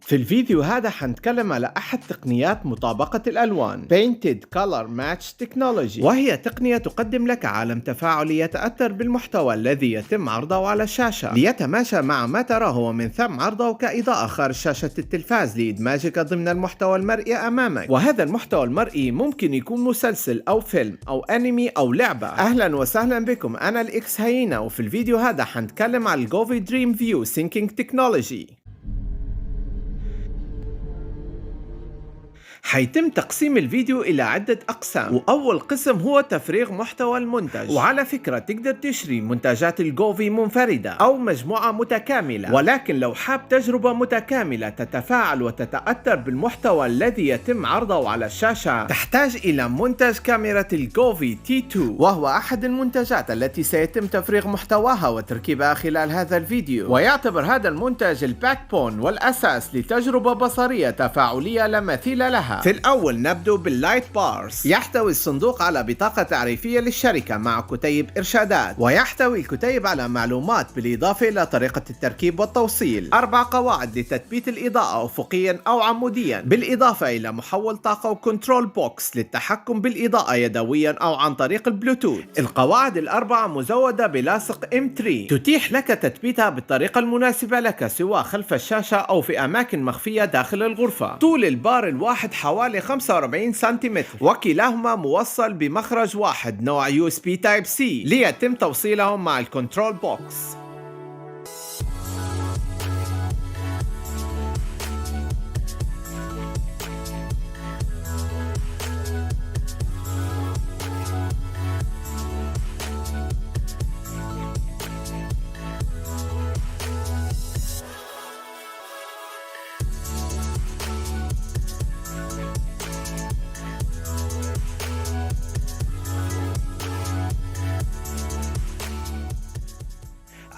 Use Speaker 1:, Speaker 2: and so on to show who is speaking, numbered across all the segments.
Speaker 1: في الفيديو هذا حنتكلم على أحد تقنيات مطابقة الألوان Painted Color Match Technology، وهي تقنية تقدم لك عالم تفاعلي يتأثر بالمحتوى الذي يتم عرضه على الشاشة ليتماشى مع ما تراه ومن ثم عرضه كإضاءة خارج شاشة التلفاز لإدماجك ضمن المحتوى المرئي أمامك. وهذا المحتوى المرئي ممكن يكون مسلسل أو فيلم أو أنمي أو لعبة. أهلا وسهلا بكم، أنا الإكس هينا، وفي الفيديو هذا حنتكلم على الجوفي دريم فيو Syncing Technology. حيتم تقسيم الفيديو إلى عدة أقسام، وأول قسم هو تفريغ محتوى المنتج. وعلى فكرة تقدر تشتري منتجات الجوفي منفردة أو مجموعة متكاملة، ولكن لو حاب تجربة متكاملة تتفاعل وتتأثر بالمحتوى الذي يتم عرضه على الشاشة، تحتاج إلى منتج كاميرا الجوفي T2، وهو أحد المنتجات التي سيتم تفريغ محتواها وتركيبها خلال هذا الفيديو. ويعتبر هذا المنتج الباك بون والأساس لتجربة بصرية تفاعلية لا مثيل لها. في الأول نبدأ باللايت بارز. يحتوي الصندوق على بطاقة تعريفية للشركة مع كتيب إرشادات، ويحتوي الكتيب على معلومات بالإضافة إلى طريقة التركيب والتوصيل. 4 قواعد لتثبيت الإضاءة أفقيا أو عموديا، بالإضافة إلى محول طاقة وكنترول بوكس للتحكم بالإضاءة يدويا أو عن طريق البلوتوث. القواعد ال4 مزودة بلاصق M3 تتيح لك تثبيتها بالطريقة المناسبة لك، سواء خلف الشاشة أو في أماكن مخفية داخل الغرفة. طول البار الواحد حوالي 45 سنتيمتر، وكلاهما موصل بمخرج واحد نوع USB Type-C ليتم توصيلهم مع الكنترول بوكس.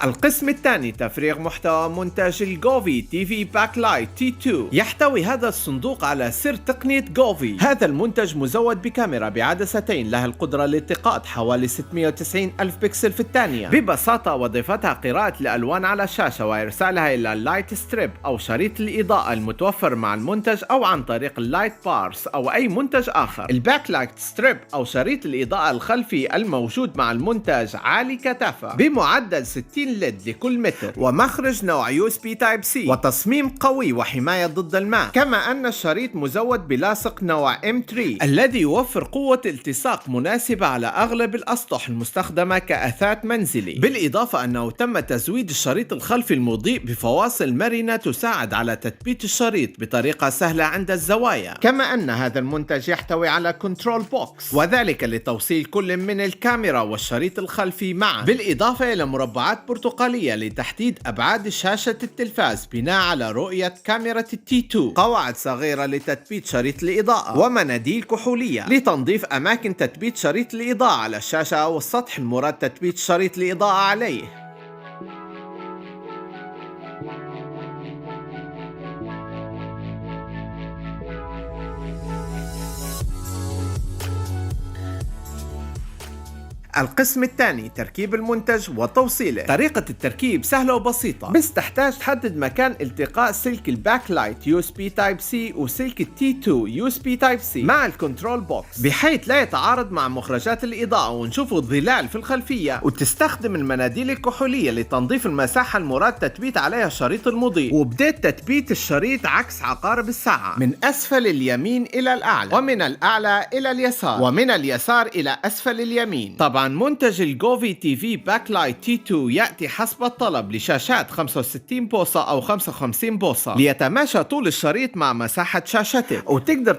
Speaker 1: القسم الثاني تفريغ محتوى منتج الجوفي تي في باك لايت T2. يحتوي هذا الصندوق على سر تقنية جوفي. هذا المنتج مزود بكاميرا بعدستين لها القدرة لالتقاط حوالي 690 ألف بكسل في الثانية ببساطة، وضيفتها قراءة الألوان على الشاشة وإرسالها إلى اللايت ستريب أو شريط الإضاءة المتوفر مع المنتج، أو عن طريق اللايت بارس أو أي منتج آخر. الباك لايت ستريب أو شريط الإضاءة الخلفي الموجود مع المنتج عالي كثافة بمعدل 60 LED لكل متر، ومخرج نوع USB Type-C، وتصميم قوي وحماية ضد الماء. كما أن الشريط مزود بلاصق نوع M3 الذي يوفر قوة التصاق مناسبة على أغلب الأسطح المستخدمة كأثاث منزلي. بالإضافة أنه تم تزويد الشريط الخلفي المضيء بفواصل مرنة تساعد على تثبيت الشريط بطريقة سهلة عند الزوايا. كما أن هذا المنتج يحتوي على كنترول بوكس، وذلك لتوصيل كل من الكاميرا والشريط الخلفي معا، بالإضافة إلى مربعات برتقالية لتحديد أبعاد شاشة التلفاز بناء على رؤية كاميرا T2، قواعد صغيرة لتثبيت شريط الإضاءة، ومناديل كحولية لتنظيف أماكن تثبيت شريط الإضاءة على الشاشة أو السطح المراد تثبيت شريط الإضاءة عليه. القسم الثاني تركيب المنتج وتوصيله. طريقة التركيب سهلة وبسيطة، بس تحتاج تحدد مكان التقاء سلك الباك لايت USB Type-C وسلك T2 USB Type-C مع الكنترول بوكس، بحيث لا يتعارض مع مخرجات الإضاءة ونشوف الظلال في الخلفية. وتستخدم المناديل الكحولية لتنظيف المساحة المراد تثبيت عليها الشريط المضيء. وبدأت تثبيت الشريط عكس عقارب الساعة، من أسفل اليمين إلى الأعلى، ومن الأعلى إلى اليسار، ومن اليسار إلى أسفل اليمين. طبعا منتج الجوفي تي في باك لايت T2 يأتي حسب الطلب لشاشات 65 بوصة أو 55 بوصة ليتماشى طول الشريط مع مساحة شاشتك. وتقدر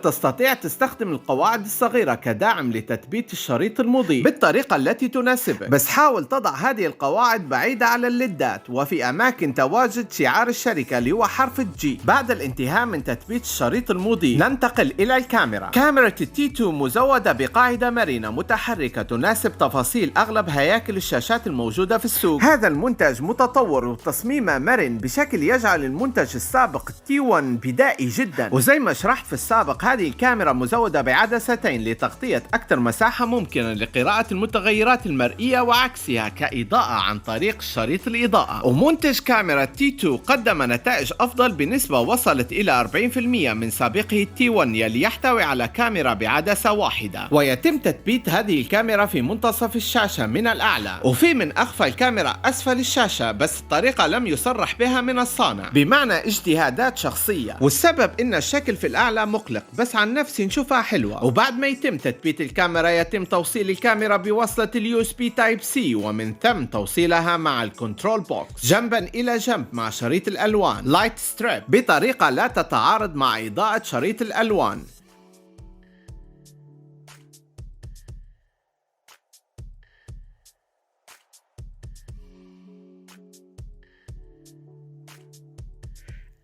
Speaker 1: تستخدم القواعد الصغيرة كداعم لتثبيت الشريط المضيء بالطريقة التي تناسبك، بس حاول تضع هذه القواعد بعيدة على الليدات وفي أماكن تواجد شعار الشركة اللي هو حرف الجي. بعد الانتهاء من تثبيت الشريط المضيء ننتقل إلى الكاميرا. كاميرا T2 مزودة بقاعدة مرنة متحركة تناسب تفاصيل أغلب هياكل الشاشات الموجودة في السوق. هذا المنتج متطور وتصميمه مرن بشكل يجعل المنتج السابق T1 بدائي جدا، وزي ما شرحت في السابق هذه الكاميرا مزودة بعدستين لتغطية أكثر مساحة ممكنة لقراءة المتغيرات المرئية وعكسها كإضاءة عن طريق شريط الإضاءة. ومنتج كاميرا T2 قدم نتائج أفضل بنسبة وصلت إلى 40% من سابقه T1 يلي يحتوي على كاميرا بعدسة واحدة، ويتم تثبيت هذه الكاميرا في منتصف الشاشة من الأعلى، وفي من أخفى الكاميرا أسفل الشاشة، بس الطريقة لم يصرح بها من الصانع بمعنى اجتهادات شخصية، والسبب إن الشكل في الأعلى مقلق، بس عن نفسي نشوفها حلوة. وبعد ما يتم تثبيت الكاميرا يتم توصيل الكاميرا بوصلة USB Type C، ومن ثم توصيلها مع الكنترول بوكس جنبا إلى جنب مع شريط الألوان لايت ستريب بطريقة لا تتعارض مع إضاءة شريط الألوان.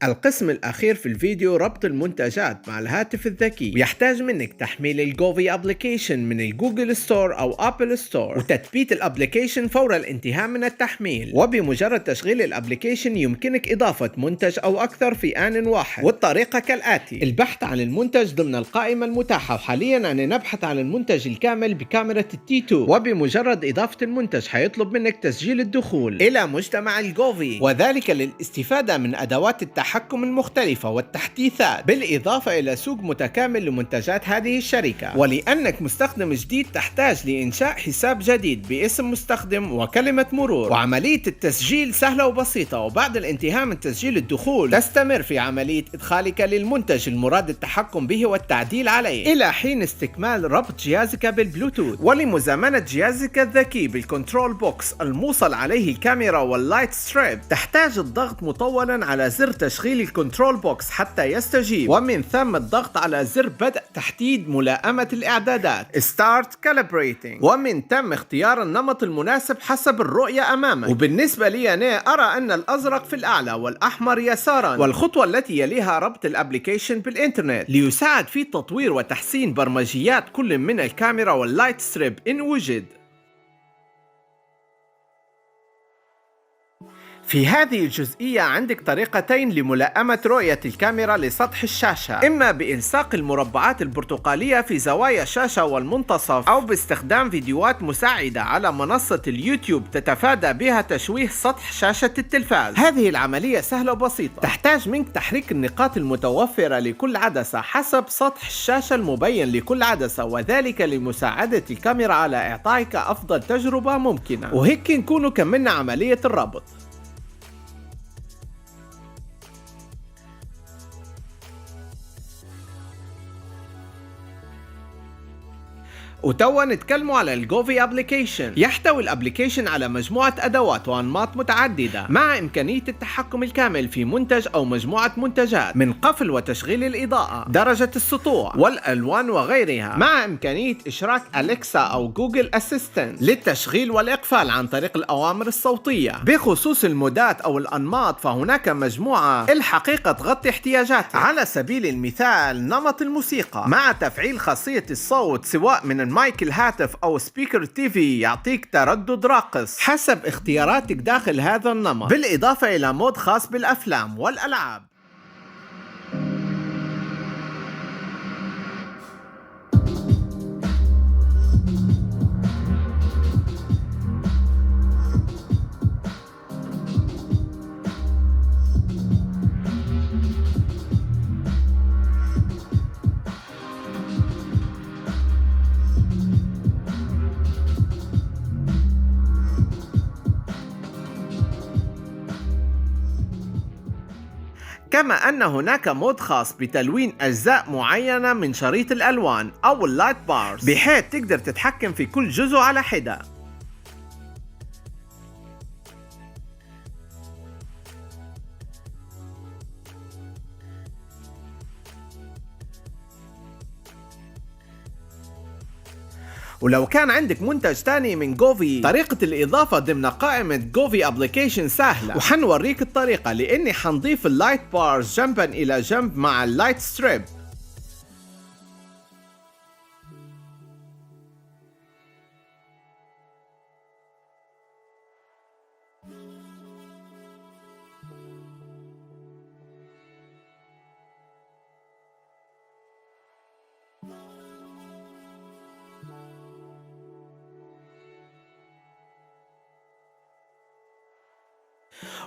Speaker 1: القسم الأخير في الفيديو ربط المنتجات مع الهاتف الذكي، ويحتاج منك تحميل الجوفي ابليكيشن من الجوجل ستور أو أبل ستور وتثبيت الابليكيشن فور الانتهاء من التحميل، وبمجرد تشغيل الابليكيشن يمكنك إضافة منتج أو أكثر في آن واحد. والطريقة كالآتي: البحث عن المنتج ضمن القائمة المتاحة، وحاليا أنا نبحث عن المنتج الكامل بكاميرا T2، وبمجرد إضافة المنتج حيطلب منك تسجيل الدخول إلى مجتمع الجوفي، وذلك للاستفادة من أدوات التحكم المختلفة والتحديثات، بالإضافة إلى سوق متكامل لمنتجات هذه الشركة. ولأنك مستخدم جديد تحتاج لإنشاء حساب جديد باسم مستخدم وكلمة مرور، وعملية التسجيل سهلة وبسيطة، وبعد الانتهاء من تسجيل الدخول تستمر في عملية إدخالك للمنتج المراد التحكم به والتعديل عليه إلى حين استكمال ربط جهازك بالبلوتوث. ولمزامنة جهازك الذكي بالكنترول بوكس الموصل عليه الكاميرا واللايت ستريب تحتاج الضغط مطولا على زر تشغيل الكنترول بوكس حتى يستجيب، ومن ثم الضغط على زر بدء تحديد ملائمة الإعدادات Start Calibrating، ومن ثم اختيار النمط المناسب حسب الرؤية أمامك. وبالنسبة لي أنا أرى أن الأزرق في الأعلى والأحمر يسارا، والخطوة التي يليها ربط الابليكيشن بالإنترنت ليساعد في تطوير وتحسين برمجيات كل من الكاميرا واللايت ستريب إن وجد. في هذه الجزئية عندك طريقتين لملائمة رؤية الكاميرا لسطح الشاشة، إما بإلصاق المربعات البرتقالية في زوايا الشاشة والمنتصف، أو باستخدام فيديوهات مساعدة على منصة اليوتيوب تتفادى بها تشويه سطح شاشة التلفاز. هذه العملية سهلة وبسيطة، تحتاج منك تحريك النقاط المتوفرة لكل عدسة حسب سطح الشاشة المبين لكل عدسة، وذلك لمساعدة الكاميرا على إعطائك أفضل تجربة ممكنة. وهيك نكون كملنا عملية الربط. وتوا نتكلموا على الجوفي ابليكيشن. يحتوي الابليكيشن على مجموعة ادوات وانماط متعددة مع امكانية التحكم الكامل في منتج او مجموعة منتجات، من قفل وتشغيل الاضاءة، درجة السطوع والالوان وغيرها، مع امكانية اشراك اليكسا او جوجل اسيستنت للتشغيل والاقفال عن طريق الاوامر الصوتية. بخصوص المودات او الانماط فهناك مجموعة الحقيقة تغطي احتياجاتك، على سبيل المثال نمط الموسيقى مع تفعيل خاصية الصوت سواء من المايك الهاتف أو سبيكر تي في يعطيك تردد راقص حسب اختياراتك داخل هذا النمط، بالإضافة إلى مود خاص بالأفلام والألعاب. كما أن هناك مود خاص بتلوين أجزاء معينة من شريط الألوان أو اللايت بارز، بحيث تقدر تتحكم في كل جزء على حدة. ولو كان عندك منتج تاني من جوفي، طريقة الإضافة ضمن قائمة جوفي أبليكيشن سهلة، وحنوريك الطريقة لأني حنضيف اللايت بارز جنبا إلى جنب مع اللايت ستريب.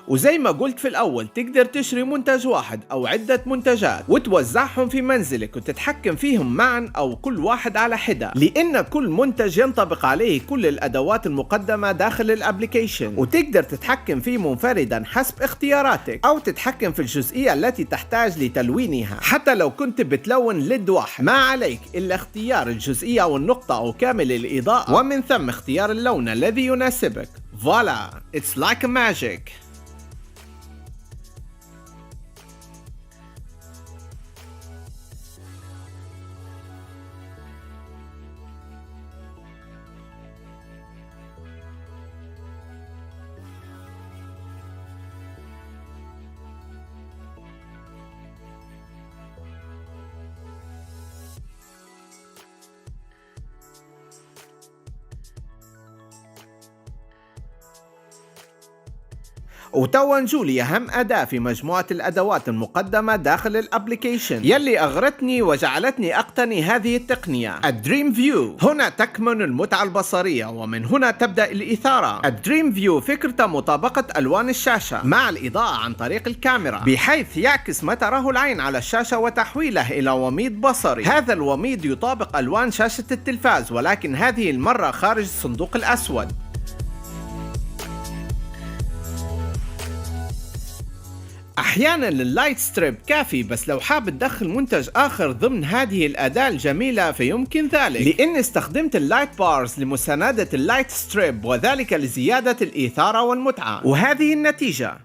Speaker 1: وزي ما قلت في الأول تقدر تشتري منتج واحد أو عدة منتجات وتوزعهم في منزلك وتتحكم فيهم معا أو كل واحد على حدة، لأن كل منتج ينطبق عليه كل الأدوات المقدمة داخل الابليكيشن، وتقدر تتحكم فيه منفردا حسب اختياراتك أو تتحكم في الجزئية التي تحتاج لتلوينها. حتى لو كنت بتلون ليد واحد ما عليك إلا اختيار الجزئية أو النقطة أو كامل الإضاءة، ومن ثم اختيار اللون الذي يناسبك. فوالا it's like a magic. وتوا نجولي أهم أداة في مجموعة الأدوات المقدمة داخل الابليكيشن يلي أغرتني وجعلتني أقتني هذه التقنية، الدريم فيو. هنا تكمن المتعة البصرية ومن هنا تبدأ الإثارة. الدريم فيو فكرته مطابقة ألوان الشاشة مع الإضاءة عن طريق الكاميرا، بحيث يعكس ما تراه العين على الشاشة وتحويله إلى وميض بصري. هذا الوميض يطابق ألوان شاشة التلفاز، ولكن هذه المرة خارج الصندوق الأسود. أحيانا اللايت ستريب كافي، بس لو حاب تدخل منتج آخر ضمن هذه الأداة الجميلة فيمكن ذلك، لأني استخدمت اللايت بارز لمساندة اللايت ستريب، وذلك لزيادة الإثارة والمتعة، وهذه النتيجة.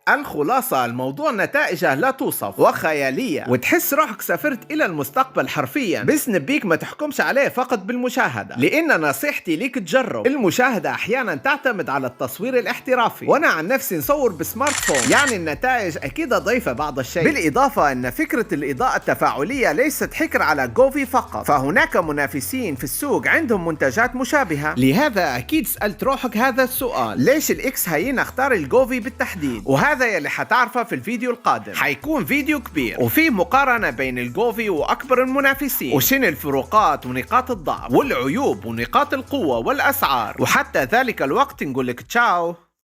Speaker 1: الخلاصة الموضوع نتائجه لا توصف وخيالية، وتحس روحك سافرت إلى المستقبل حرفيا، بس نبيك ما تحكمش عليه فقط بالمشاهدة، لأن نصيحتي ليك تجرب. المشاهدة أحيانا تعتمد على التصوير الاحترافي، وأنا عن نفسي نصور بسمارت فون، يعني النتائج أكيد ضعيفة بعض الشيء. بالإضافة أن فكرة الإضاءة التفاعلية ليست حكر على جوفي فقط، فهناك منافسين في السوق عندهم منتجات مشابهة. لهذا أكيد سألت روحك هذا السؤال: ليش الإكس هينا اختار الجوفي بالتحديد؟ وهذا يلي حتعرفه في الفيديو القادم. حيكون فيديو كبير وفيه مقارنة بين الجوفي وأكبر المنافسين، وشن الفروقات ونقاط الضعف والعيوب ونقاط القوة والأسعار، وحتى ذلك الوقت نقول لك تشاو.